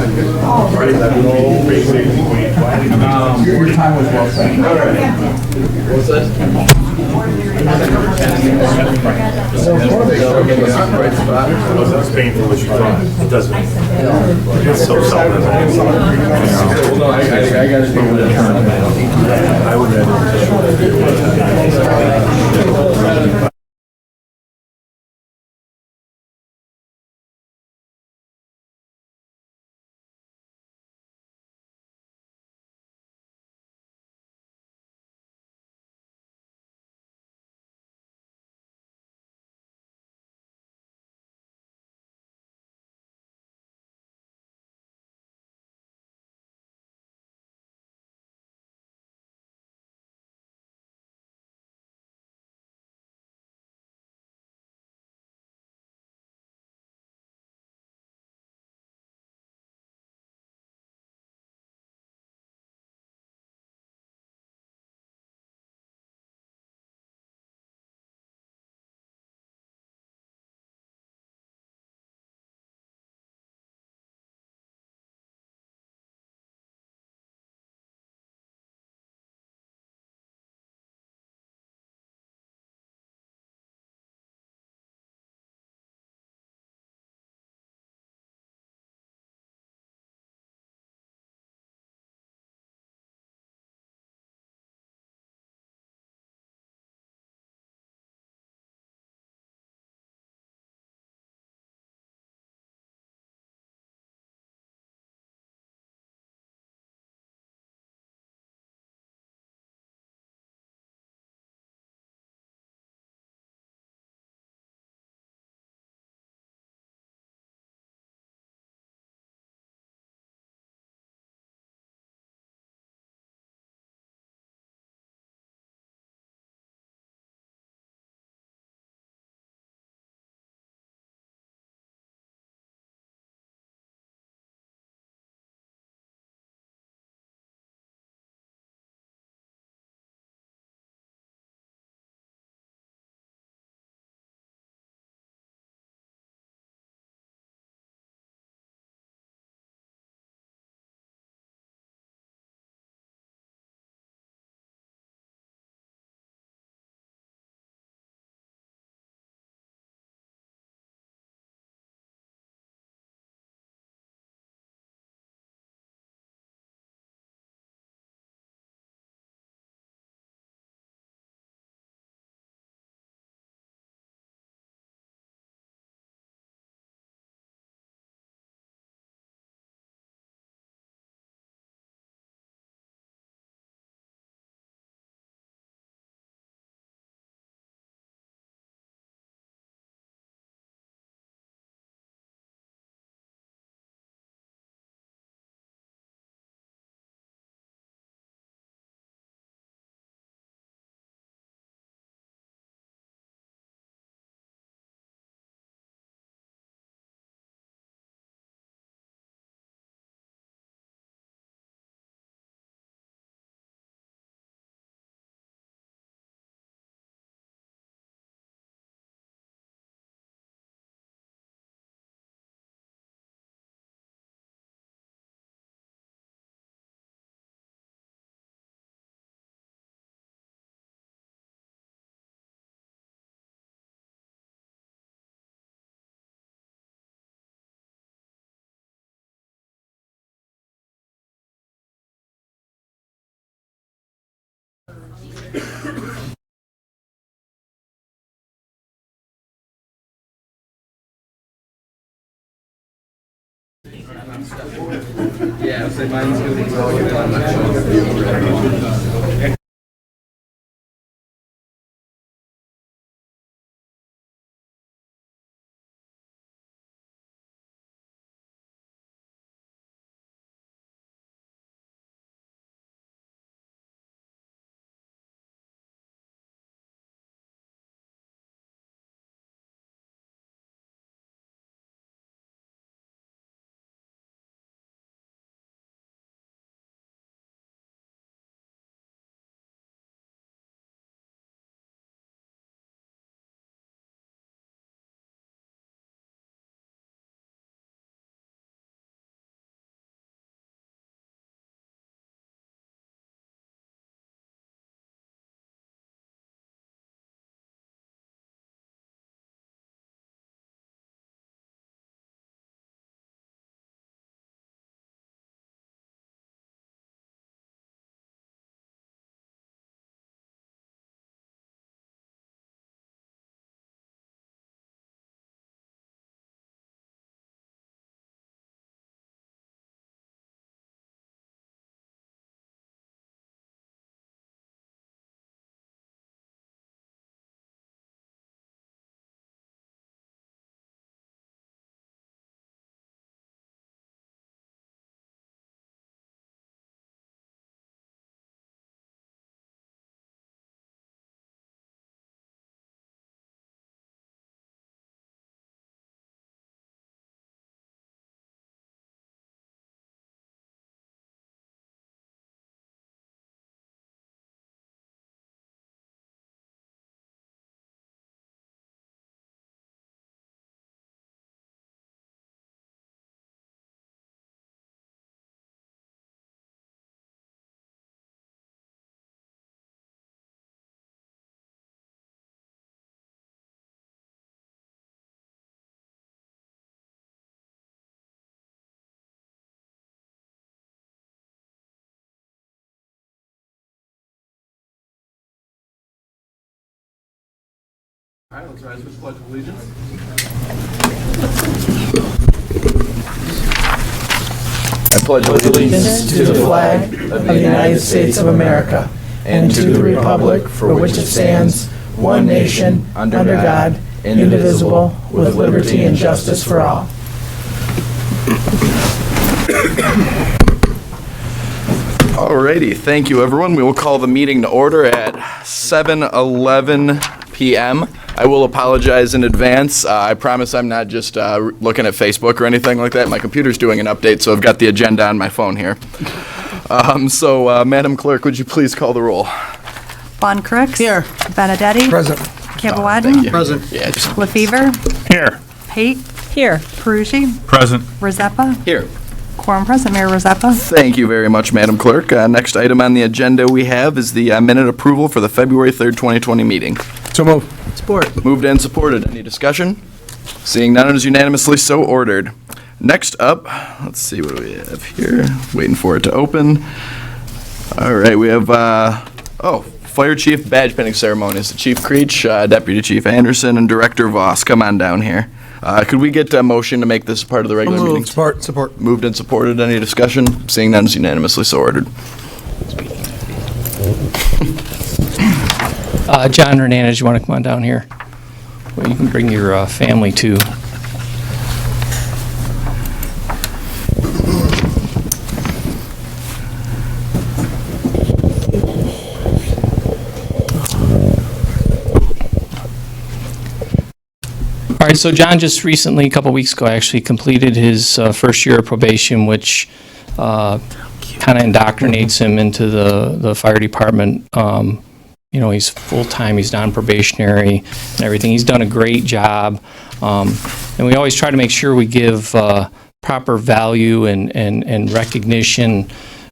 Your time was well spent. All right. What's that? It's painful what you thought. It doesn't. It's so seldom. I gotta do with it. I would rather. Yeah, I was saying mine's going to be All right, let's rise for the Pledge of Allegiance. I pledge Allegiance to the flag of the United States of America and to the republic for which it stands, one nation, under God, indivisible, with liberty and justice for all. Alrighty, thank you everyone. We will call the meeting to order at 7:11 p.m. I will apologize in advance. I promise I'm not just looking at Facebook or anything like that. My computer's doing an update, so I've got the agenda on my phone here. Madam Clerk, would you please call the roll? Von Crooks. Here. Benedetti. Present. Cabalwadden. Present. Yeah, just Lefevre. Here. Pate. Here. Perugi. Present. Rezeppa. here. Quorum present, Mayor Rezeppa. Thank you very much, Madam Clerk. Next item on the agenda we have is the minute approval for the February 3rd, 2020 meeting. So moved. Support. Moved and supported. Any discussion? Seeing none, it is unanimously so ordered. Next up, let's see what we have here. Waiting for it to open. All right, we have, Fire Chief badge pinning ceremonies. Chief Creech, Deputy Chief Anderson, and Director Voss. Come on down here. Could we get a motion to make this part of the regular meeting? Support. Moved and supported. Any discussion? Seeing none, is unanimously so ordered. John Hernandez, you want to come on down here? Well, you can bring your family too. All right, so John just recently, a couple weeks ago, actually completed his first year of probation, which kind of indoctrinates him into the fire department. He's full-time, he's non-probationary and everything. He's done a great job. And we always try to make sure we give proper value and recognition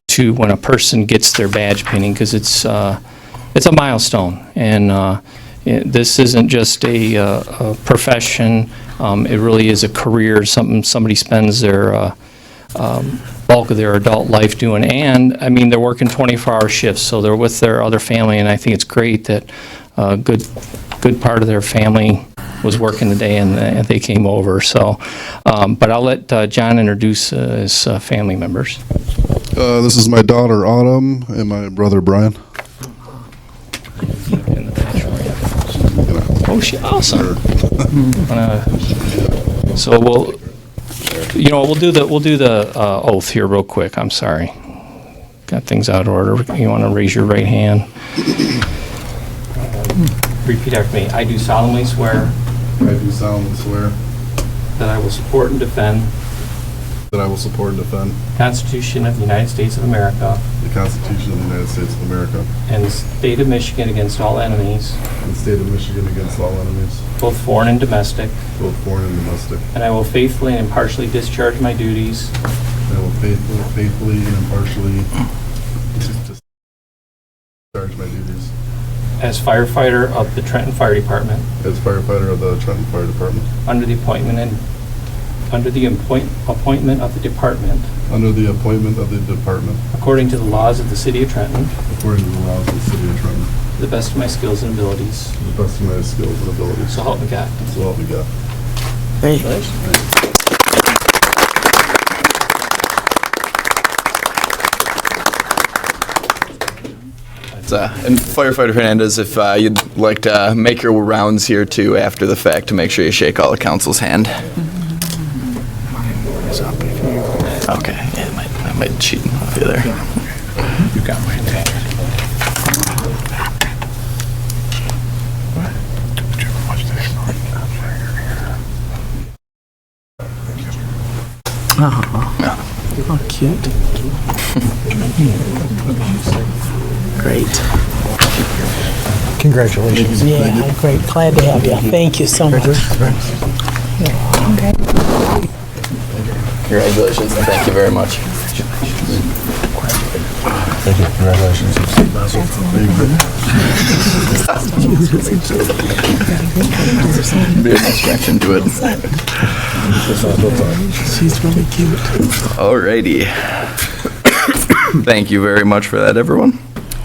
to when a person gets their badge pinning, because it's a milestone. And this isn't just a profession. It really is a career, something somebody spends their bulk of their adult life doing. And I mean, they're working 24-hour shifts, so they're with their other family, and I think it's great that a good part of their family was working the day and they came over. So, but I'll let John introduce his family members. This is my daughter Autumn and my brother Brian. Oh, awesome. So we'll do the oath here real quick. I'm sorry. Got things out of order. You want to raise your right hand? Repeat after me. I do solemnly swear I do solemnly swear that I will support and defend that I will support and defend the Constitution of the United States of America the Constitution of the United States of America and the state of Michigan against all enemies, and the state of Michigan against all enemies, both foreign and domestic, both foreign and domestic. and I will faithfully and impartially discharge my duties I will faithfully and impartially discharge my duties as firefighter of the Trenton Fire Department as firefighter of the Trenton Fire Department under the appointment of the department under the appointment of the department according to the laws of the city of Trenton, according to the laws of the city of Trenton, to the best of my skills and abilities. to the best of my skills and abilities. So help me God. So help me God. And Firefighter Hernandez, if you'd like to make your rounds here too after the fact, to make sure you shake all the council's hand. Okay, yeah, I might cheat off you there. You got my attention. Did you ever watch that Oh, cute. Great. Congratulations. Yeah, great. Glad to have you. Thank you so much. Congratulations, and thank you very much. Thank you. Congratulations. Be a distraction to it. She's really cute. Alrighty. Thank you very much for that, everyone.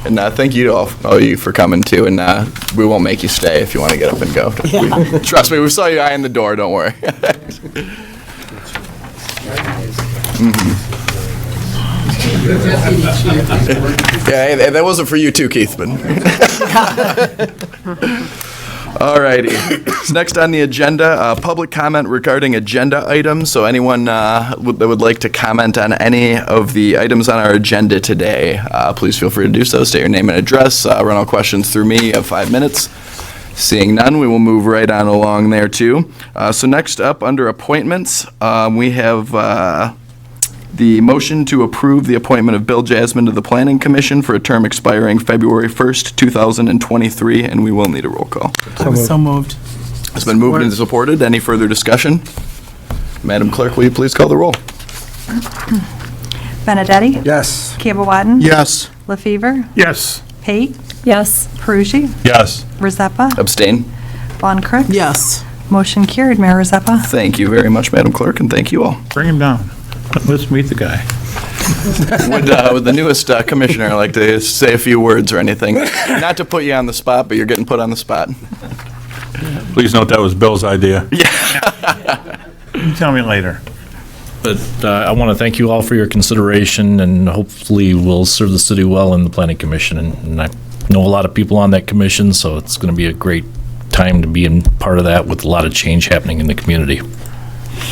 And thank you to all of you for coming too. And we won't make you stay if you want to get up and go. Trust me, we saw you eyeing the door. Don't worry. Yeah, hey, that wasn't for you too, Keith. But all righty. So next on the agenda, public comment regarding agenda items. So anyone that would like to comment on any of the items on our agenda today, please feel free to do so. State your name and address. Run all questions through me. You have 5 minutes. Seeing none, we will move right on along there too. So next up, under appointments, we have the motion to approve the appointment of Bill Jasmine to the Planning Commission for a term expiring February 1st, 2023, and we will need a roll call. So moved. It's been moved and supported. Any further discussion? Madam Clerk, will you please call the roll? Benedetti? Yes. Cablewadden? Yes. LaFever? Yes. Pate? Yes. Perugi? Yes. Rezepa? Abstain. Von Crooks? Yes. Motion carried, Mayor Rezepa. Thank you very much, Madam Clerk, and thank you all. Bring him down. Let's meet the guy. Would the newest commissioner like to say a few words or anything? Not to put you on the spot, but you're getting put on the spot. Please note that was Bill's idea. Yeah. You tell me later. But I want to thank you all for your consideration, and hopefully we'll serve the city well in the Planning Commission. And I know a lot of people on that commission, so it's going to be a great time to be in part of that with a lot of change happening in the community.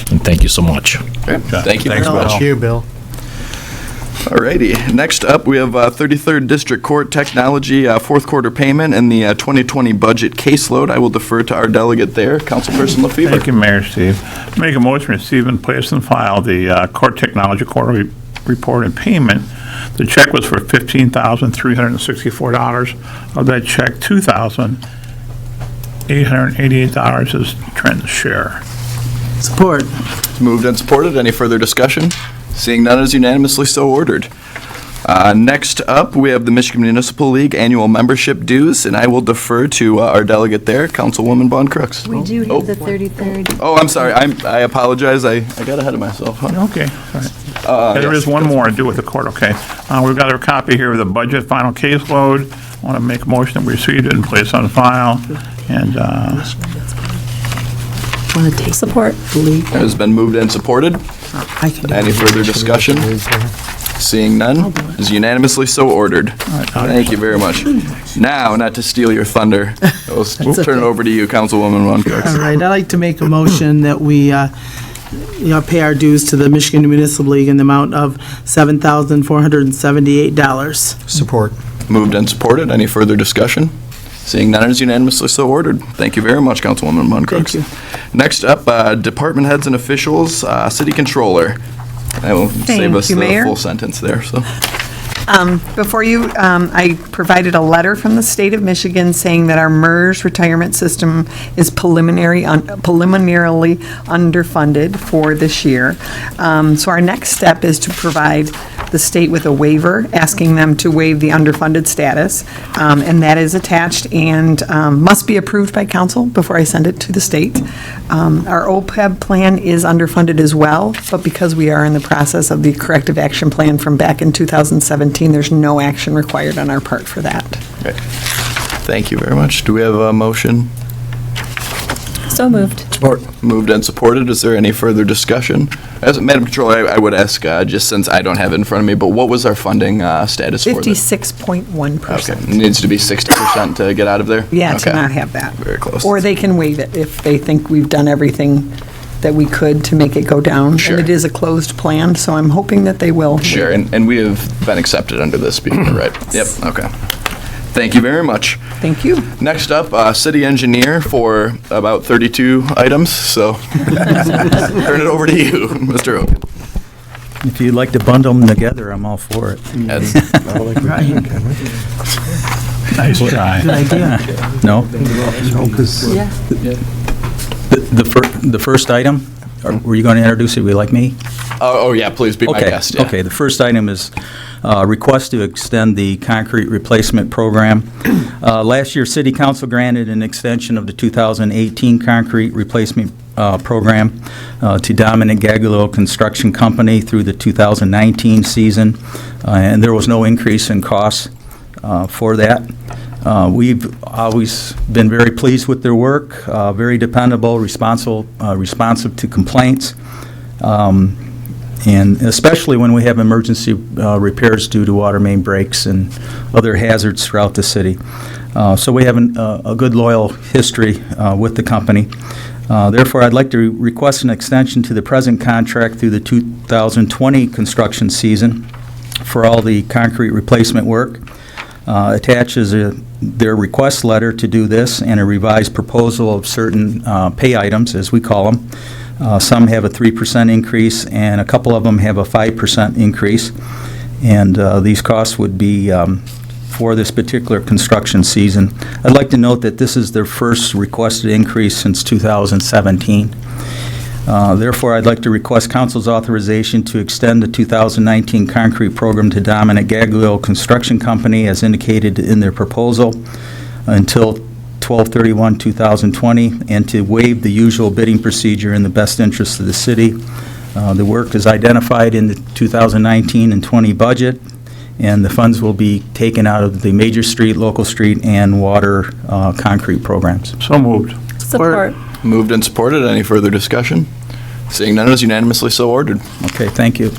And thank you so much. Thank you Thanks, very much. Bill. Bill. Alrighty, next up, we have 33rd District Court Technology fourth quarter payment and the 2020 budget caseload. I will defer to our delegate there, Councilperson LaFever. Thank you, Mayor Steve. Make a motion to receive and place and file the court technology quarterly report and payment. The check was for $15,364. Of that check, $2,888 is Trenton's share. Support. It's moved and supported. Any further discussion? Seeing none, is unanimously so ordered. Next up, we have the Michigan Municipal League annual membership dues, and I will defer to our delegate there, Councilwoman Von Crooks. We do have the 33rd. Oh, I'm sorry. I apologize. I got ahead of myself. Okay, all right. There is one more to do with the court, okay. We've got a copy here of the budget final caseload. I want to make a motion that we receive it and place on file. And Support. It has been moved and supported. Any further discussion? Seeing none, is unanimously so ordered. Thank you very much. Now, not to steal your thunder, we'll turn it over to you, Councilwoman Von Crooks. All right, I'd like to make a motion that we pay our dues to the Michigan Municipal League in the amount of $7,478. Support. Moved and supported. Any further discussion? Seeing none, is unanimously so ordered. Thank you very much, Councilwoman Von Crooks. Thank you. Next up, department heads and officials, city controller. I will save us you, the Mayor. full sentence there, so. Before you, I provided a letter from the state of Michigan saying that our MERS retirement system is preliminarily underfunded for this year. So our next step is to provide the state with a waiver, asking them to waive the underfunded status, and that is attached and must be approved by council before I send it to the state. Our OPEB plan is underfunded as well, but because we are in the process of the corrective action plan from back in 2017, there's no action required on our part for that. Okay. Thank you very much. Do we have a motion? So moved. Support. Moved and supported. Is there any further discussion? As Madam Controller, I would ask, just since I don't have it in front of me, but what was our funding status for this? 56.1%. Okay. It needs to be 60% to get out of there? Yeah, Okay. to not have that. Very close. Or they can waive it if they think we've done everything that we could to make it go down. Sure. And it is a closed plan, so I'm hoping that they will. Sure, and we have been accepted under this, Beaker, right? Yep, okay. Thank you very much. Thank you. Next up, city engineer for about 32 items, so turn it over to you, Mr. Oak. If you'd like to bundle them together, I'm all for it. That's- nice try. Good idea. No? The first item, were you going to introduce it? Would you like me? Oh, yeah, please be my Okay, guest, yeah. okay. The first item is request to extend the concrete replacement program. Last year, City Council granted an extension of the 2018 concrete replacement program to Dominic Gagliello Construction Company through the 2019 season, and there was no increase in costs. for that. We've always been very pleased with their work, very dependable, responsive to complaints, and especially when we have emergency repairs due to water main breaks and other hazards throughout the city. So we have a good, loyal history with the company. Therefore, I'd like to request an extension to the present contract through the 2020 construction season for all the concrete replacement work. Attaches their request letter to do this and a revised proposal of certain pay items, as we call them. Some have a 3% increase, and a couple of them have a 5% increase. And these costs would be for this particular construction season. I'd like to note that this is their first requested increase since 2017. Therefore, I'd like to request council's authorization to extend the 2019 concrete program to Dominic Gaglione Construction Company as indicated in their proposal until 12/31/2020, and to waive the usual bidding procedure in the best interest of the city. The work is identified in the 2019 and 20 budget, and the funds will be taken out of the major street, local street, and water concrete programs. So moved. Support. Moved and supported. Any further discussion? Seeing none, it is unanimously so ordered. Okay, thank you.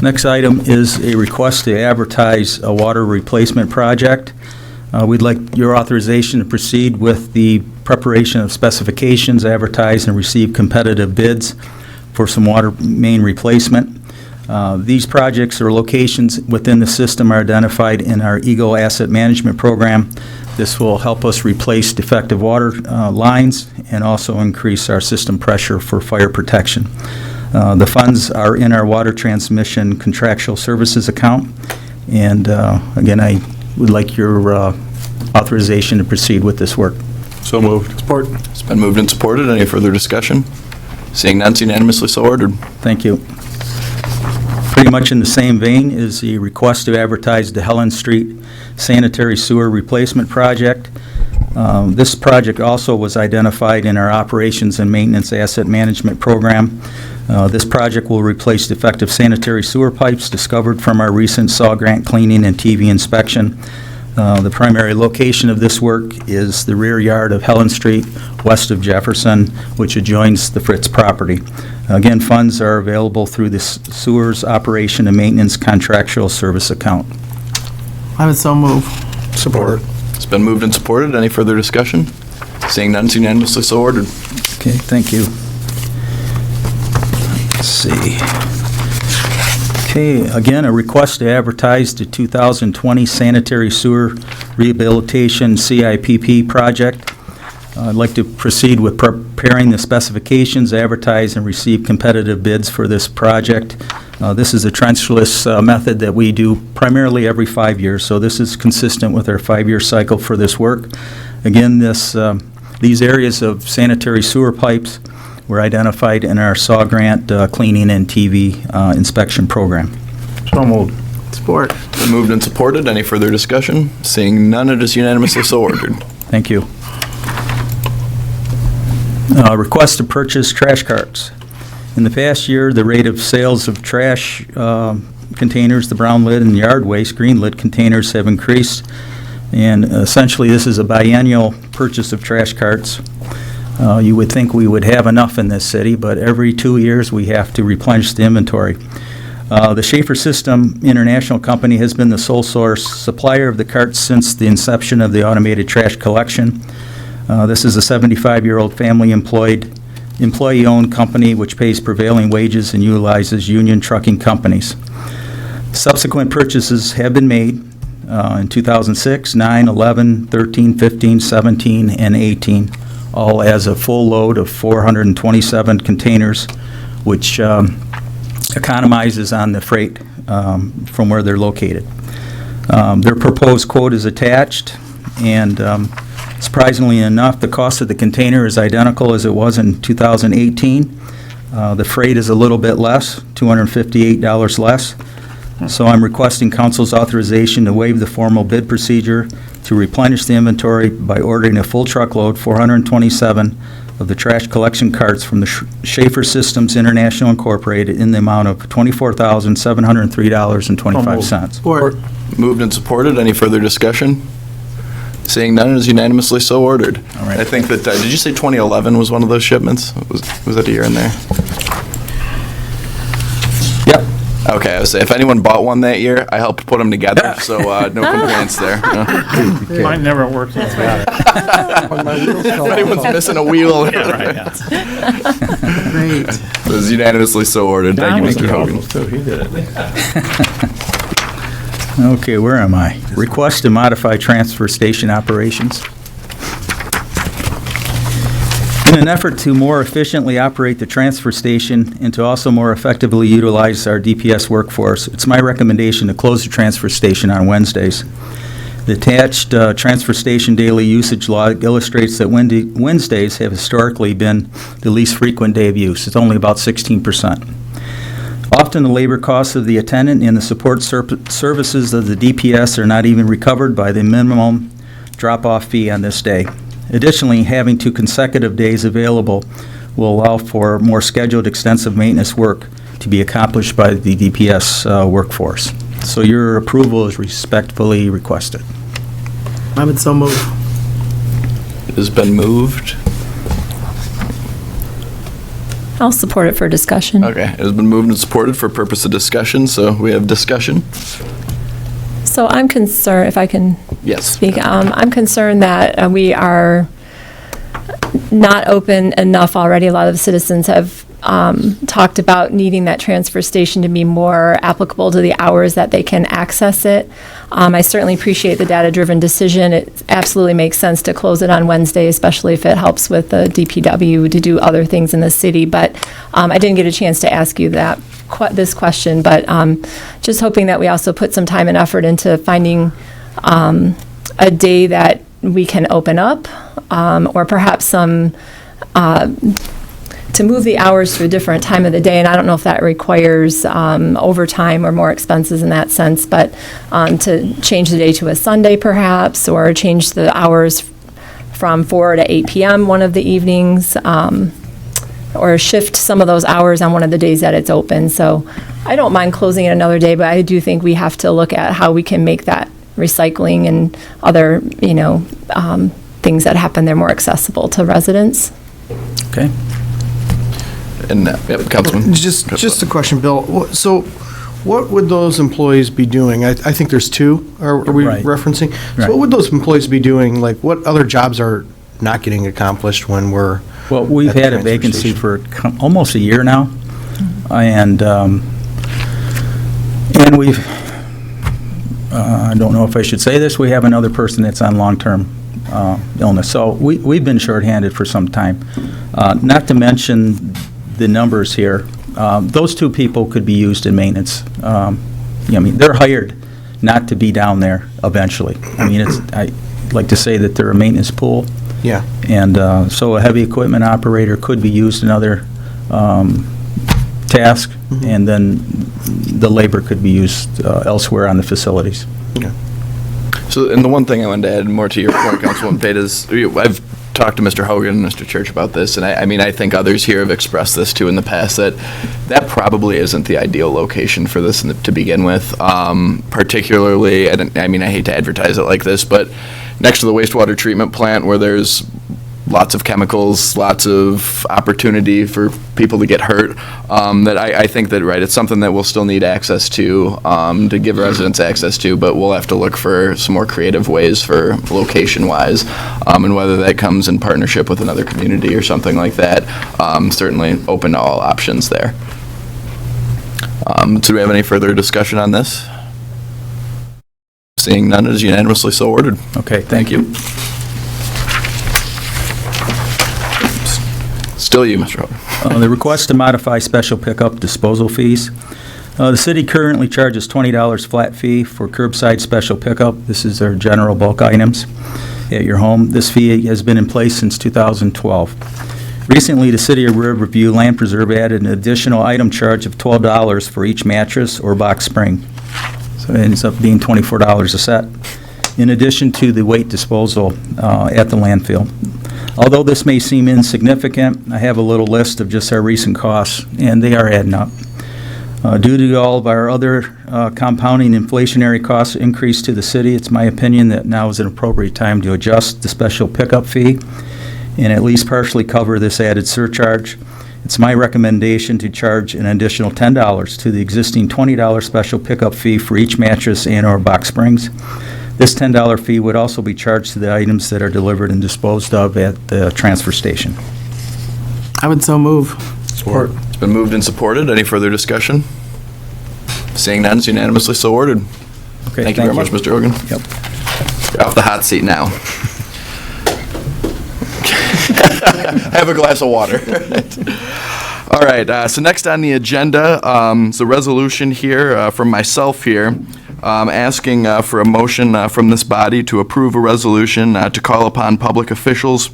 Next item is a request to advertise a water replacement project. We'd like your authorization to proceed with the preparation of specifications, advertise and receive competitive bids for some water main replacement. These projects or locations within the system are identified in our Eagle Asset Management Program. This will help us replace defective water lines and also increase our system pressure for fire protection. The funds are in our water transmission contractual services account. And again, I would like your authorization to proceed with this work. So moved. Support. It's been moved and supported. Any further discussion? Seeing none, it's unanimously so ordered. Thank you. Pretty much in the same vein is the request to advertise the Helen Street Sanitary Sewer Replacement Project. This project also was identified in our Operations and Maintenance Asset Management Program. This project will replace defective sanitary sewer pipes discovered from our recent SAW grant cleaning and TV inspection. The primary location of this work is the rear yard of Helen Street, west of Jefferson, which adjoins the Fritz property. Again, funds are available through the Sewers Operation and Maintenance Contractual Service account. I would so move. Support. It's been moved and supported. Any further discussion? Seeing none, it's unanimously so ordered. Okay, thank you. Let's see. Okay, again, a request to advertise the 2020 Sanitary Sewer Rehabilitation CIPP project. I'd like to proceed with preparing the specifications, advertise, and receive competitive bids for this project. This is a trenchless method that we do primarily every 5 years, so this is consistent with our 5-year cycle for this work. Again, these areas of sanitary sewer pipes were identified in our SAW grant cleaning and TV inspection program. So moved. Support. Been moved and supported. Any further discussion? Seeing none, it is unanimously so ordered. Thank you. Request to purchase trash carts. In the past year, the rate of sales of trash containers, the brown lid and yard waste, green lid containers have increased. And essentially, this is a biennial purchase of trash carts. You would think we would have enough in this city, but every 2 years we have to replenish the inventory. The Schaefer System International Company has been the sole source supplier of the carts since the inception of the automated trash collection. This is a 75-year-old employee-owned company which pays prevailing wages and utilizes union trucking companies. Subsequent purchases have been made in 2006, 9, 11, 13, 15, 17, and 18, all as a full load of 427 containers, which economizes on the freight from where they're located. Their proposed quote is attached, and surprisingly enough, the cost of the container is identical as it was in 2018. The freight is a little bit less, $258 less. So I'm requesting council's authorization to waive the formal bid procedure to replenish the inventory by ordering a full truckload, 427, of the trash collection carts from the Schaefer Systems International Incorporated in the amount of $24,703.25. Support. Moved and supported. Any further discussion? Seeing none, it is unanimously so ordered. All right. I think that, did you say 2011 was one of those shipments? Was that a year in there? Yep. Okay, I was saying, if anyone bought one that year, I helped put them together, so no complaints there. Mine never worked. When my wheels fell If anyone's off. missing a wheel. Great. It was unanimously so ordered. Thank you, Mr. Hogan. Too. He did it. Okay, where am I? Request to modify transfer station operations. In an effort to more efficiently operate the transfer station and to also more effectively utilize our DPS workforce, it's my recommendation to close the transfer station on Wednesdays. The attached transfer station daily usage log illustrates that Wednesdays have historically been the least frequent day of use. It's only about 16%. Often the labor costs of the attendant and the support services of the DPS are not even recovered by the minimum drop-off fee on this day. Additionally, having 2 consecutive days available will allow for more scheduled extensive maintenance work to be accomplished by the DPS workforce. So your approval is respectfully requested. I would so move. It has been moved. I'll support it for discussion. Okay, it has been moved and supported for purpose of discussion, so we have discussion. So I'm concerned, if I can Yes. speak, I'm concerned that we are not open enough already. A lot of the citizens have talked about needing that transfer station to be more applicable to the hours that they can access it. I certainly appreciate the data-driven decision. It absolutely makes sense to close it on Wednesday, especially if it helps with the DPW to do other things in the city. But I didn't get a chance to ask you this question, but just hoping that we also put some time and effort into finding a day that we can open up, or perhaps some to move the hours to a different time of the day. And I don't know if that requires overtime or more expenses in that sense, but to change the day to a Sunday perhaps, or change the hours from 4 to 8 p.m. one of the evenings, or shift some of those hours on one of the days that it's open. So I don't mind closing it another day, but I do think we have to look at how we can make that recycling and other, things that happen there more accessible to residents. Okay? And, Councilman. Just a question, Bill. So what would those employees be doing? I think there's 2, are we Right. referencing? Right. So what would those employees be doing? Like, what other jobs are not getting accomplished when we're Well, we've at the had a transfer vacancy station? for almost a year now, and we've, I don't know if I should say this, we have another person that's on long-term illness. So we've been shorthanded for some time. Not to mention the numbers here. Those 2 people could be used in maintenance. They're hired not to be down there eventually. I like to say that they're a maintenance pool. Yeah. And so a heavy equipment operator could be used in other tasks, and then the labor could be used elsewhere on the facilities. Okay. So, and the one thing I wanted to add more to your point, Councilwoman Pate, is I've talked to Mr. Hogan and Mr. Church about this, and I think others here have expressed this too in the past, that probably isn't the ideal location for this to begin with, particularly, and I hate to advertise it like this, but next to the wastewater treatment plant where there's lots of chemicals, lots of opportunity for people to get hurt, that I think that, right, it's something that we'll still need access to give residents access to, but we'll have to look for some more creative ways for location-wise, and whether that comes in partnership with another community or something like that, certainly open to all options there. Do we have any further discussion on this? Seeing none, it is unanimously so ordered. Okay, Thank you. Still you, Mr. Hogan. The request to modify special pickup disposal fees. The city currently charges $20 flat fee for curbside special pickup. This is their general bulk items at your home. This fee has been in place since 2012. Recently, the City of Riverview Land Preserve added an additional item charge of $12 for each mattress or box spring. So it ends up being $24 a set, in addition to the weight disposal at the landfill. Although this may seem insignificant, I have a little list of just our recent costs, and they are adding up. Due to all of our other compounding inflationary costs increase to the city, it's my opinion that now is an appropriate time to adjust the special pickup fee and at least partially cover this added surcharge. It's my recommendation to charge an additional $10 to the existing $20 special pickup fee for each mattress and/or box springs. This $10 fee would also be charged to the items that are delivered and disposed of at the transfer station. I would so move. Support. It's been moved and supported. Any further discussion? Seeing none, it's unanimously so ordered. Okay, Thank you very much, Mr. Hogan. Yep. You're off the hot seat now. Have a glass of water. All right, so next on the agenda is a resolution here from myself here, asking for a motion from this body to approve a resolution to call upon public officials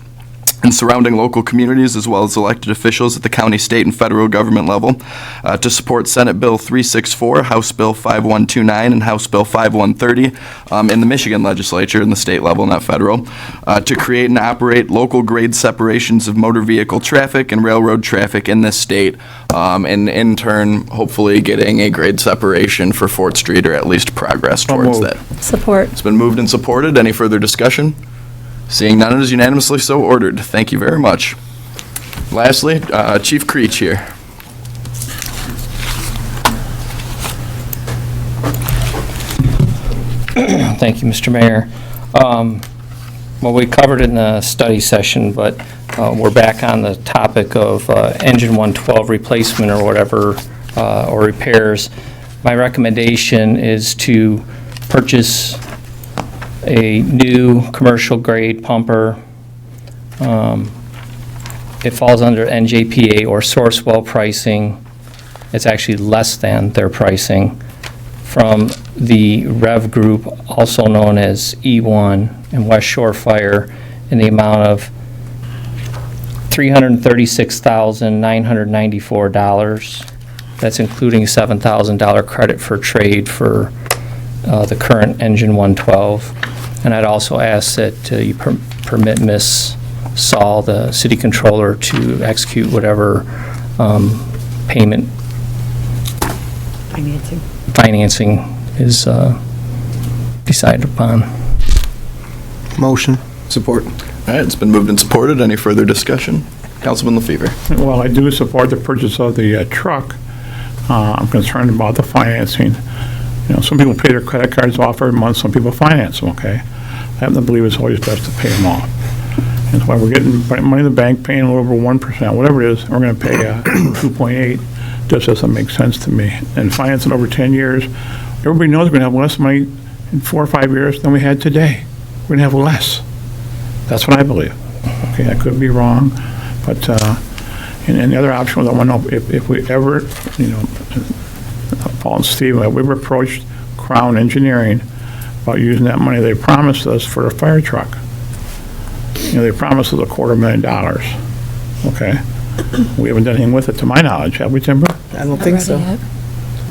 and surrounding local communities, as well as elected officials at the county, state, and federal government level, to support Senate Bill 364, House Bill 5129, and House Bill 5130 in the Michigan legislature, in the state level, not federal, to create and operate local grade separations of motor vehicle traffic and railroad traffic in this state, and in turn, hopefully getting a grade separation for Fort Street, or at least progress towards that. Support. It's been moved and supported. Any further discussion? Seeing none, it is unanimously so ordered. Thank you very much. Lastly, Chief Creech here. Thank you, Mr. Mayor. Well, we covered it in the study session, but we're back on the topic of engine 112 replacement or whatever, or repairs. My recommendation is to purchase a new commercial grade pumper. It falls under NJPA or Sourcewell pricing. It's actually less than their pricing from the Rev Group, also known as E1 and West Shore Fire, in the amount of $336,994. That's including $7,000 credit for trade for the current engine 112. And I'd also ask that you permit Ms. Saul, the city controller, to execute whatever payment financing is decided upon. Motion. Support. All right, it's been moved and supported. Any further discussion? Councilman LaFever. Well, I do support the purchase of the truck. I'm concerned about the financing. You know, some people pay their credit cards off every month, some people finance them, okay? I happen to believe it's always best to pay them off. And that's why we're getting money in the bank, paying a little over 1%, whatever it is, and we're going to pay 2.8. Just doesn't make sense to me. And financing over 10 years, everybody knows we're going to have less money in 4 or 5 years than we had today. We're going to have less. That's what I believe. Okay, I could be wrong, but, and the other option was I want to know if we ever, you know, Paul and Steve, we've approached Crown Engineering about using that money they promised us for a fire truck. You know, they promised us $250,000. Okay? We haven't done anything with it, to my knowledge, have we, Timber? I don't think so.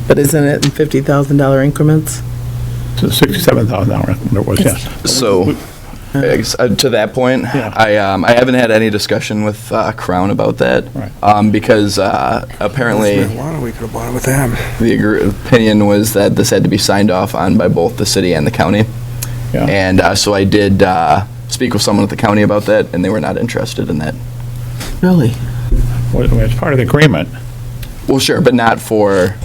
But isn't it in $50,000 increments? So $67,000, there was, yes. So, I guess, to that point, Yeah. I haven't had any discussion with Crown about that, Right. Because apparently We could have bought it with them. the opinion was that this had to be signed off on by both the city and the county. Yeah. And so I did speak with someone at the county about that, and they were not interested in that. Really? Well, it's part of the agreement. Well, sure, but not for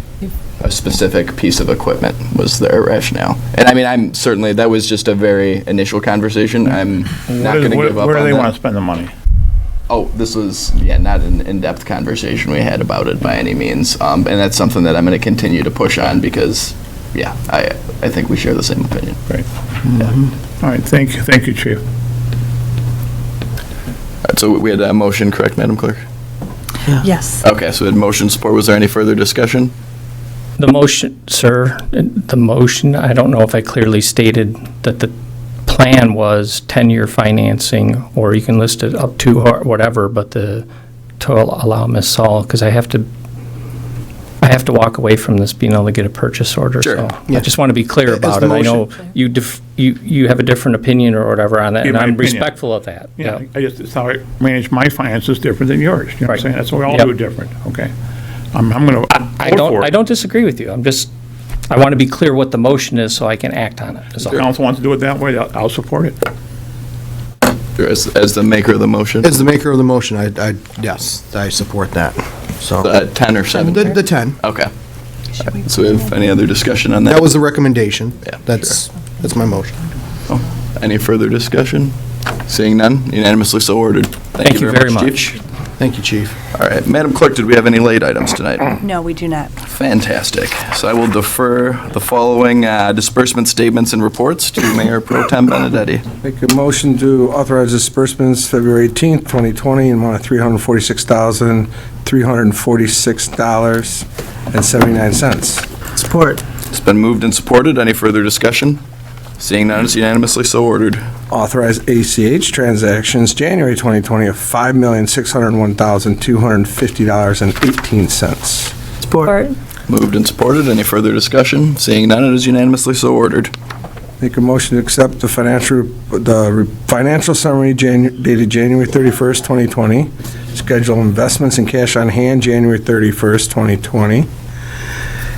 a specific piece of equipment was their rationale. And I mean, I'm certainly, that was just a very initial conversation. I'm not going to give up Where do on they want to that. spend the money? Oh, this was, not an in-depth conversation we had about it by any means. And that's something that I'm going to continue to push on because, I think we share the same opinion. Great. All right, thank you, Chief. All right, so we had a motion, correct, Madam Clerk? Yes. Okay, so we had motion support. Was there any further discussion? The motion, sir, the motion, I don't know if I clearly stated that the plan was 10-year financing, or you can list it up to or whatever, but to allow Ms. Saul, because I have to I have to walk away from this being able to get a purchase order, Sure. so I just want to be clear about it. I know you have a different opinion or whatever on that, Yeah, and my I'm opinion. respectful of that. Yeah, it's how I manage my finances different than yours, you know what I'm Right. saying? That's what we all Yep. do different, okay? I'm gonna vote for I it. don't disagree with you. I want to be clear what the motion is so I can act on it. is If all. the council wants to do it that way, I'll support it. As the maker of the motion? As the maker of the motion, yes, I support that. So, 10 or 7? the 10. Okay. So we have any other discussion on that? That was the recommendation. Yeah, That's my motion. Any further discussion? Seeing none, unanimously so ordered. Thank you very much. Chief. Thank you, Chief. All right, Madam Clerk, did we have any late items tonight? No, we do not. Fantastic. So I will defer the following disbursement statements and reports to Mayor Pro Tem Benedetti. Make a motion to authorize disbursements February 18th, 2020, in amount of $346,346.79. Support. It's been moved and supported. Any further discussion? Seeing none, it's unanimously so ordered. Authorize ACH transactions January 2020 of $5,601,250.18. Support. Moved and supported. Any further discussion? Seeing none, it is unanimously so ordered. Make a motion to accept the financial summary dated January 31st, 2020. Schedule investments and cash on hand January 31st, 2020.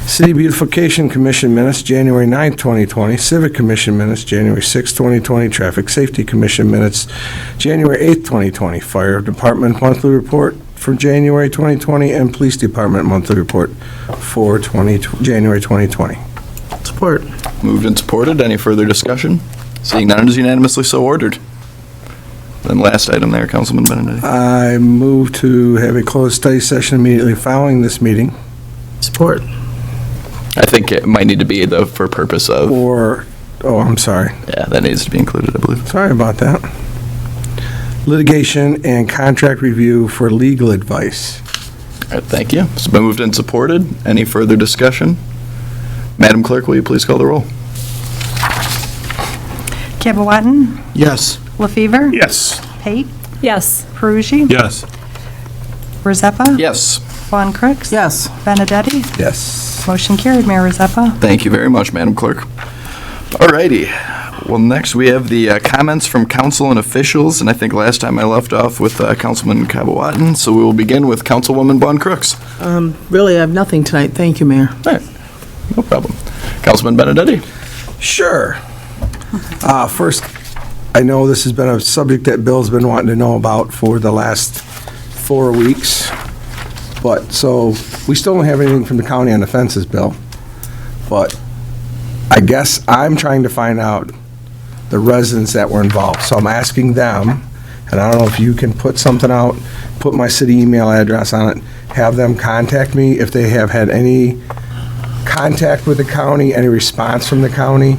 City Beautification Commission minutes, January 9th, 2020. Civic Commission minutes, January 6th, 2020. Traffic Safety Commission minutes, January 8th, 2020. Fire Department monthly report for January 2020, and Police Department monthly report for January 2020. Support. Moved and supported. Any further discussion? Seeing none, it is unanimously so ordered. Then last item there, Councilman Benedetti. I move to have a closed study session immediately following this meeting Support. I think it might need to be for purpose of, I'm sorry. yeah, that needs to be included, I believe. Sorry about that. Litigation and contract review for legal advice. All right, thank you. It's been moved and supported. Any further discussion? Madam Clerk, will you please call the roll? Cabawatton, Yes. LaFever, Yes. Pate, Yes. Perugi, Yes. Rezeppa, Yes. Von Crooks, Yes. Benedetti. Yes. Motion carried, Mayor Rezeppa. Thank you very much, Madam Clerk. All righty. Well, next we have the comments from council and officials, and I think last time I left off with Councilman Cabawatton, so we will begin with Councilwoman Von Crooks. Really, I have nothing tonight. Thank you, Mayor. All right, no problem. Councilman Benedetti. Sure. First, I know this has been a subject that Bill's been wanting to know about for the last 4 weeks. So we still don't have anything from the county on the fences, Bill. But I guess I'm trying to find out the residents that were involved. So I'm asking them, and I don't know if you can put something out, put my city email address on it, have them contact me if they have had any contact with the county, any response from the county,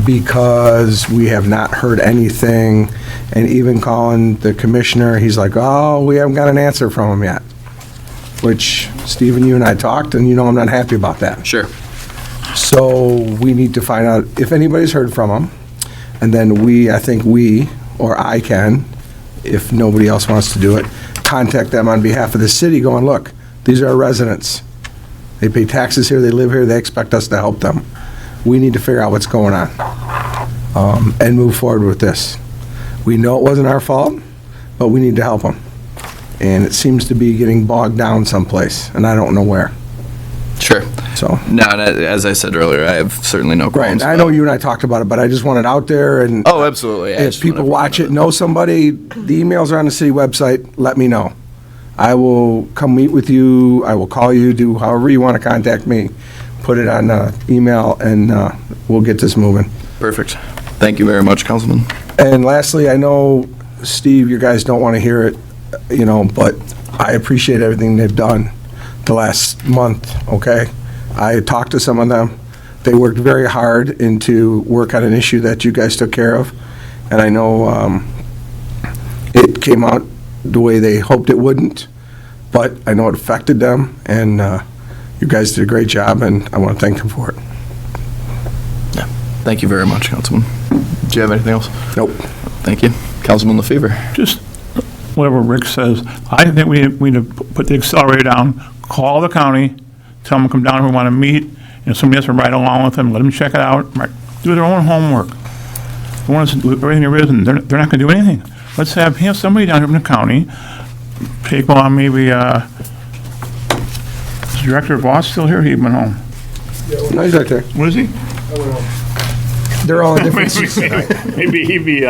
because we have not heard anything. And even calling the commissioner, he's like, oh, we haven't got an answer from him yet. Which, Stephen, you and I talked, and you know I'm not happy about that. Sure. So we need to find out if anybody's heard from them. And then I think or I can, if nobody else wants to do it, contact them on behalf of the city going, look, these are our residents. They pay taxes here, they live here, they expect us to help them. We need to figure out what's going on and move forward with this. We know it wasn't our fault, but we need to help them. And it seems to be getting bogged down someplace, and I don't know where. Sure. So. No, and as I said earlier, I have certainly no qualms. Right, I know you and I talked about it, but I just want it out there, and Oh, absolutely. I if just people wanna- watch it, know somebody, the emails are on the city website, let me know. I will come meet with you, I will call you, do however you want to contact me, put it on email, and we'll get this moving. Perfect. Thank you very much, Councilman. And lastly, I know, Steve, you guys don't want to hear it, but I appreciate everything they've done the last month, okay? I talked to some of them. They worked very hard to work on an issue that you guys took care of. And I know it came out the way they hoped it wouldn't, but I know it affected them, and you guys did a great job, and I want to thank them for it. Yeah. Thank you very much, Councilman. Do you have anything else? Nope. Thank you. Councilman LaFever. Just whatever Rick says, I think we need to put the accelerator down, call the county, tell them to come down, we want to meet, and somebody has to ride along with them, let them check it out, do their own homework. They want us to do everything there is, and they're not going to do anything. Let's have somebody down here from the county, take on maybe, is Director Voss still here? He went home. No, he's right there. What is he? They're all in different. Maybe he'd be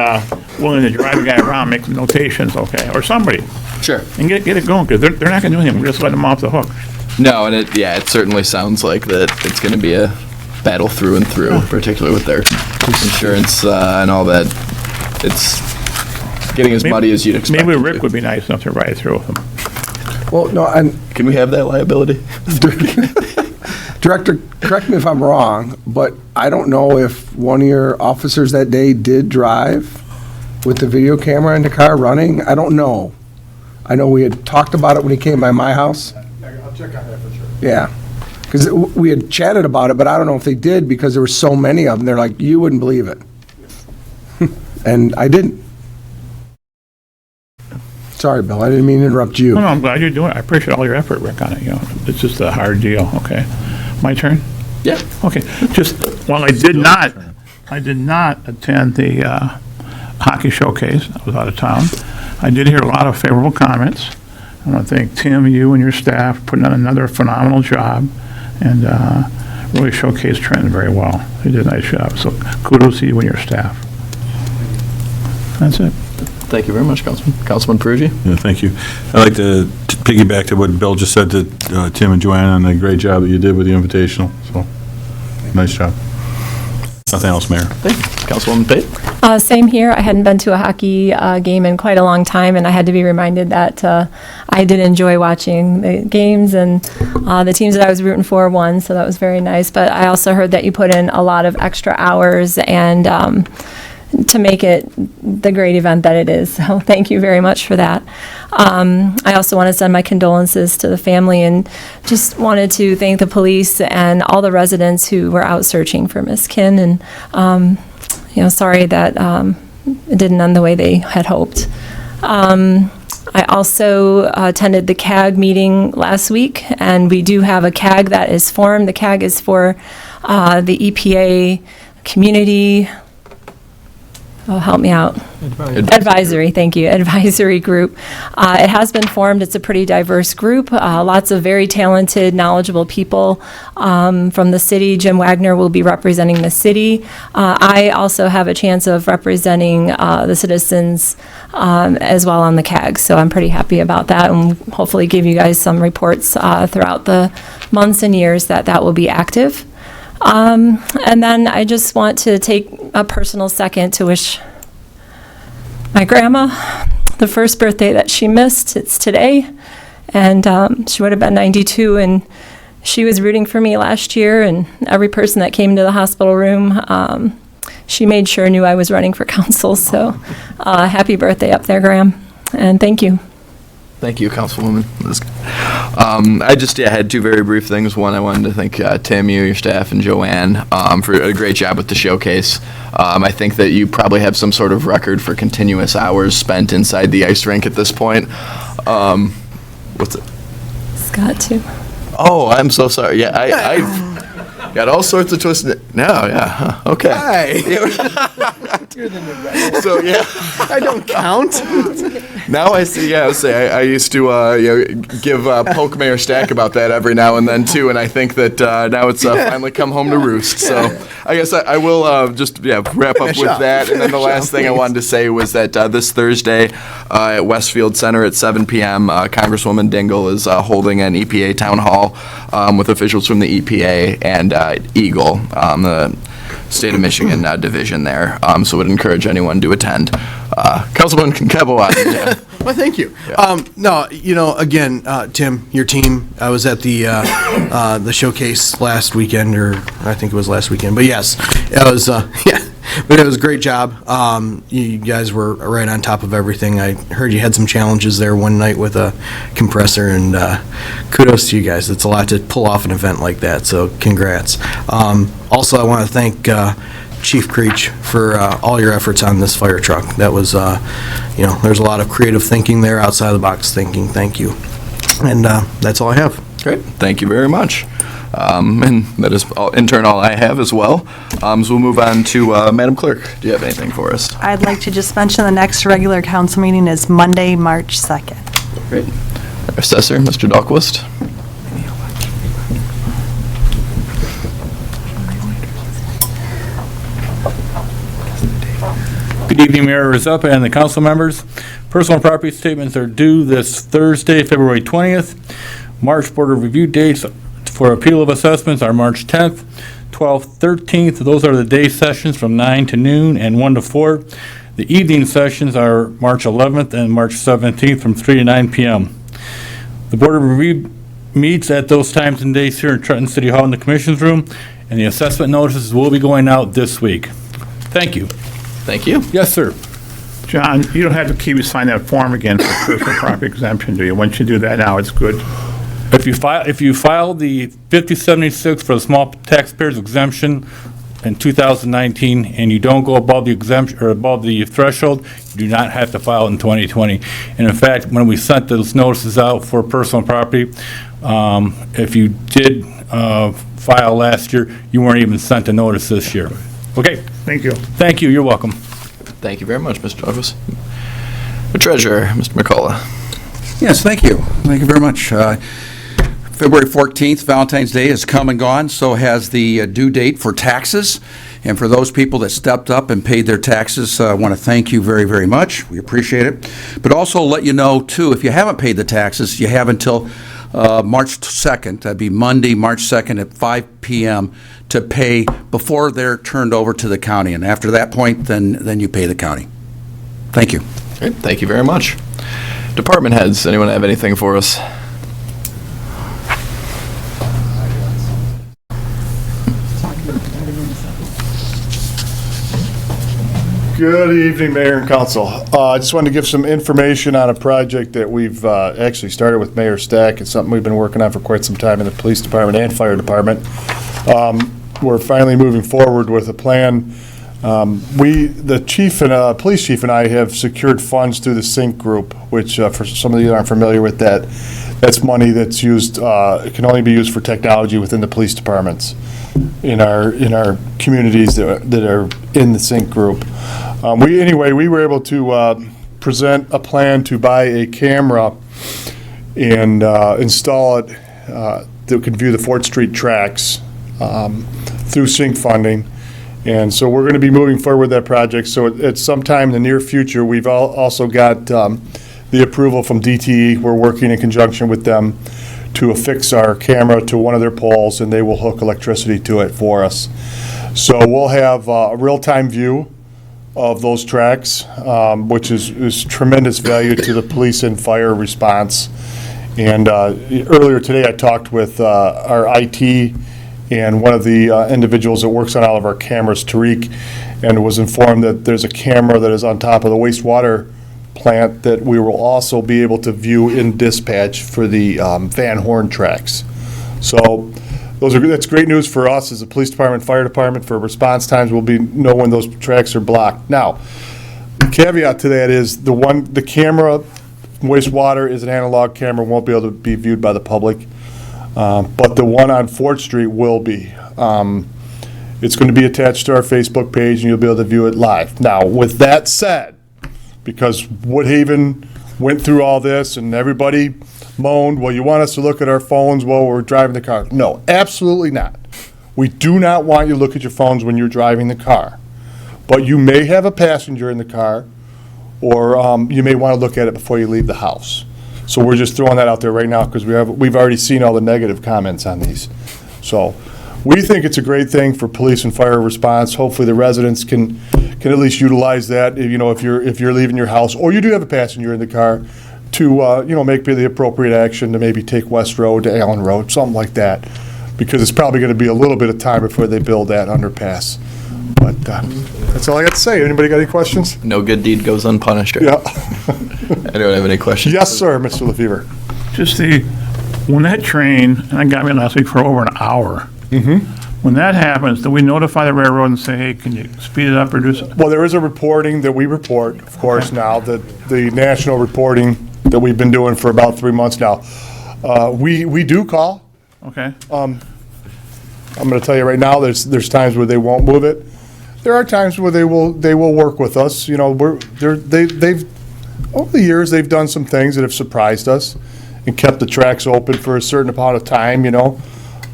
willing to drive a guy around, make some notations, okay, or somebody, Sure. and get it going, because they're not going to do anything. We're just letting them off the hook. No, and it certainly sounds like that it's going to be a battle through and through, particularly with their insurance and all that. It's getting as muddy as you'd expect. Maybe it Rick to. would be nice enough to ride through with them. Well, no, and Can we have that liability? Director, correct me if I'm wrong, but I don't know if one of your officers that day did drive with the video camera in the car running. I don't know. I know we had talked about it when he came by my house. I'll check on that for sure. Yeah. Because we had chatted about it, but I don't know if they did because there were so many of them. They're like, you wouldn't believe it. And I didn't. Sorry, Bill, I didn't mean to interrupt you. No, I'm glad you're doing it. I appreciate all your effort, Rick, on it, It's just a hard deal, okay? My turn? Yeah. Okay, just, while I did not attend the hockey showcase, I was out of town, I did hear a lot of favorable comments. I want to thank Tim, you and your staff for putting on another phenomenal job, and really showcased Trenton very well. You did a nice job, so kudos to you and your staff. That's it. Thank you very much, Councilman Peruggi. Yeah, thank you. I'd like to piggyback to what Bill just said to Tim and Joanne on the great job that you did with the invitational. So, nice job. Nothing else, Mayor. Thank you. Councilwoman Pate? Same here. I hadn't been to a hockey game in quite a long time, and I had to be reminded that I did enjoy watching the games, and the teams that I was rooting for won, so that was very nice. But I also heard that you put in a lot of extra hours and to make it the great event that it is. So thank you very much for that. I also want to send my condolences to the family and just wanted to thank the police and all the residents who were out searching for Miss Kin, and sorry that it didn't end the way they had hoped. I also attended the CAG meeting last week, and we do have a CAG that is formed. The CAG is for the EPA community. Oh, help me out. Advisory, thank you. Advisory group. It has been formed. It's a pretty diverse group. Lots of very talented, knowledgeable people from the city. Jim Wagner will be representing the city. I also have a chance of representing the citizens as well on the CAG, so I'm pretty happy about that, and hopefully give you guys some reports throughout the months and years that will be active. And then I just want to take a personal second to wish my grandma the first birthday that she missed. It's today, and she would have been 92, and she was rooting for me last year, and every person that came into the hospital room, she made sure knew I was running for council. So happy birthday up there, Graham, and thank you. Thank you, Councilwoman. I just had two very brief things. One, I wanted to thank Tim, you, your staff, and Joanne for a great job with the showcase. I think that you probably have some sort of record for continuous hours spent inside the ice rink at this point. What's it? Scott, too. Oh, I'm so sorry. Yeah, I've got all sorts of twists. No, yeah, huh, okay. So, yeah. I don't count. Now I see, I used to give poke Mayor Stack about that every now and then, too, and I think that now it's finally come home to roost. So I guess I will just wrap up with that. And then the last thing I wanted to say was that this Thursday at Westfield Center at 7 p.m., Congresswoman Dingell is holding an EPA town hall with officials from the EPA and Eagle, the state of Michigan division there. So would encourage anyone to attend. Councilman Cabot. Well, thank you. Yeah. No, again, Tim, your team, I was at the showcase last weekend, or I think it was last weekend, but yes, it was, but it was a great job. You guys were right on top of everything. I heard you had some challenges there one night with a compressor, and kudos to you guys. It's a lot to pull off an event like that, so congrats. Also, I want to thank Chief Creech for all your efforts on this fire truck. That was, there's a lot of creative thinking there, outside the box thinking. Thank you. And that's all I have. Great, thank you very much. And that is, in turn, all I have as well. So we'll move on to Madam Clerk. Do you have anything for us? I'd like to just mention the next regular council meeting is Monday, March 2nd. Great. Our Assessor, Mr. Dahlquist. Good evening, Mayor Rizzup and the council members. Personal property statements are due this Thursday, February 20th. March Board of Review dates for appeal of assessments are March 10th, 12th, 13th. Those are the day sessions from 9 to noon and 1 to 4. The evening sessions are March 11th and March 17th from 3 to 9 p.m. The Board of Review meets at those times and days here in Trenton City Hall in the Commissioners Room, and the assessment notices will be going out this week. Thank you. Thank you. Yes, sir. John, you don't have to keep signing that form again for personal property exemption, do you? Once you do that now, it's good. If you file the 5076 for the small taxpayers exemption in 2019 and you don't go above the exemption or above the threshold, you do not have to file in 2020. And in fact, when we sent those notices out for personal property, if you did file last year, you weren't even sent a notice this year. Okay. Thank you. Thank you. You're welcome. Thank you very much, Mr. Douglas. The Treasurer, Mr. McCullough. Yes, thank you. Thank you very much. February 14th, Valentine's Day has come and gone, so has the due date for taxes. And for those people that stepped up and paid their taxes, I want to thank you very, very much. We appreciate it. But also let you know, too, if you haven't paid the taxes, you have until March 2nd, that'd be Monday, March 2nd at 5 p.m. to pay before they're turned over to the county. And after that point, then you pay the county. Thank you. Great, thank you very much. Department heads, anyone have anything for us? Good evening, Mayor and Council. I just wanted to give some information on a project that we've actually started with Mayor Stack. It's something we've been working on for quite some time in the police department and fire department. We're finally moving forward with a plan. The chief and police chief and I have secured funds through the Sync Group, which for some of you that aren't familiar with that, that's money that's used, it can only be used for technology within the police departments in our communities that are in the Sync Group. We were able to present a plan to buy a camera and install it that could view the Fort Street tracks through Sync funding. And so we're going to be moving forward with that project. So at some time in the near future, we've also got the approval from DTE. We're working in conjunction with them to affix our camera to one of their poles, and they will hook electricity to it for us. So we'll have a real-time view of those tracks, which is tremendous value to the police and fire response. And earlier today, I talked with our IT and one of the individuals that works on all of our cameras, Tariq, and was informed that there's a camera that is on top of the wastewater plant that we will also be able to view in dispatch for the Van Horn tracks. So that's great news for us as a police department, fire department. For response times, we'll know when those tracks are blocked. Now, the caveat to that is the camera, wastewater is an analog camera, won't be able to be viewed by the public. But the one on Fort Street will be. It's going to be attached to our Facebook page, and you'll be able to view it live. Now, with that said, because Woodhaven went through all this and everybody moaned, well, you want us to look at our phones while we're driving the car. No, absolutely not. We do not want you to look at your phones when you're driving the car. But you may have a passenger in the car, or you may want to look at it before you leave the house. So we're just throwing that out there right now because we've already seen all the negative comments on these. So we think it's a great thing for police and fire response. Hopefully the residents can at least utilize that. If you're leaving your house or you do have a passenger in the car, to make the appropriate action to maybe take West Road to Allen Road, something like that, because it's probably going to be a little bit of time before they build that underpass. But that's all I got to say. Anybody got any questions? No good deed goes unpunished. Right? Yeah. Anyone have any questions? Yes, sir, Mr. LaFever. Just when that train, and that got me last week for over an hour. Mm-hmm. When that happens, do we notify the railroad and say, hey, can you speed it up or do something? Well, there is a reporting that we report, of course, now, that the national reporting that we've been doing for about 3 months now. We do call. Okay. I'm going to tell you right now, there's times where they won't move it. There are times where they will work with us. You know, they've over the years they've done some things that have surprised us and kept the tracks open for a certain amount of time. You know,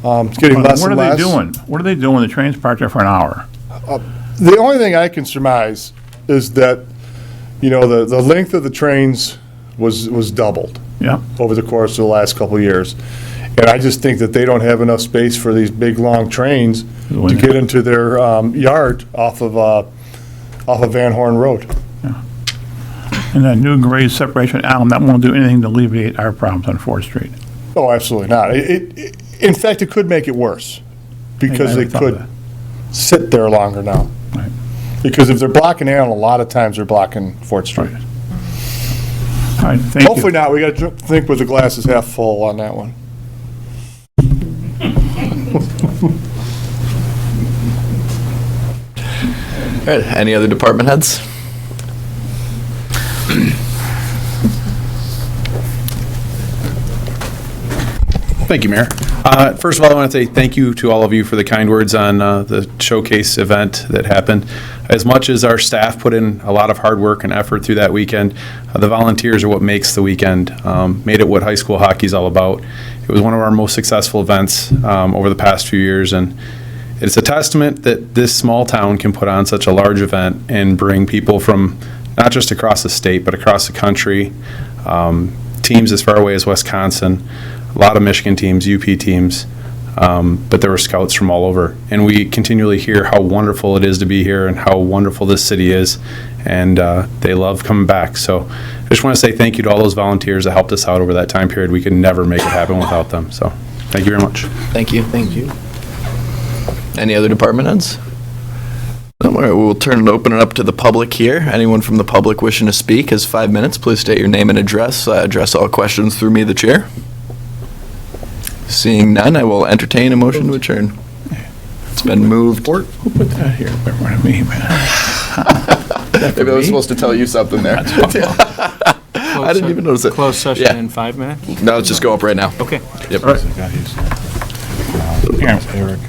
it's getting less and less. What are they doing? What are they doing when the train's parked there for an hour? The only thing I can surmise is that, you know, the length of the trains was doubled. Yeah. Over the course of the last couple of years. And I just think that they don't have enough space for these big, long trains to get into their yard off of Van Horn Road. Yeah. And that new grade separation alum, that won't do anything to alleviate our problems on 4th Street. Oh, absolutely not. In fact, it could make it worse because they could sit there longer now. Right. Because if they're blocking Allen, a lot of times they're blocking 4th Street. Right. All right, thank you. Hopefully not. We got to think with the glass is half full on that one. All right, any other department heads? Thank you, Mayor. First of all, I want to say thank you to all of you for the kind words on the showcase event that happened. As much as our staff put in a lot of hard work and effort through that weekend, the volunteers are what makes the weekend, made it what high school hockey is all about. It was one of our most successful events over the past few years, and it's a testament that this small town can put on such a large event and bring people from not just across the state, but across the country, teams as far away as Wisconsin, a lot of Michigan teams, UP teams, but there were scouts from all over. And we continually hear how wonderful it is to be here and how wonderful this city is, and they love coming back. So I just want to say thank you to all those volunteers that helped us out over that time period. We could never make it happen without them. So thank you very much. Thank you. Thank you. Any other department heads? All right, we'll open it up to the public here. Anyone from the public wishing to speak has 5 minutes. Please state your name and address. Address all questions through me, the chair. Seeing none, I will entertain a motion to adjourn. It's been moved. Who put that here? Better me, man. Maybe I was supposed to tell you something there. I didn't even notice it. Closed session Yeah. in 5 minutes? No, let's just go up right now. Okay. Yep. All right. Eric.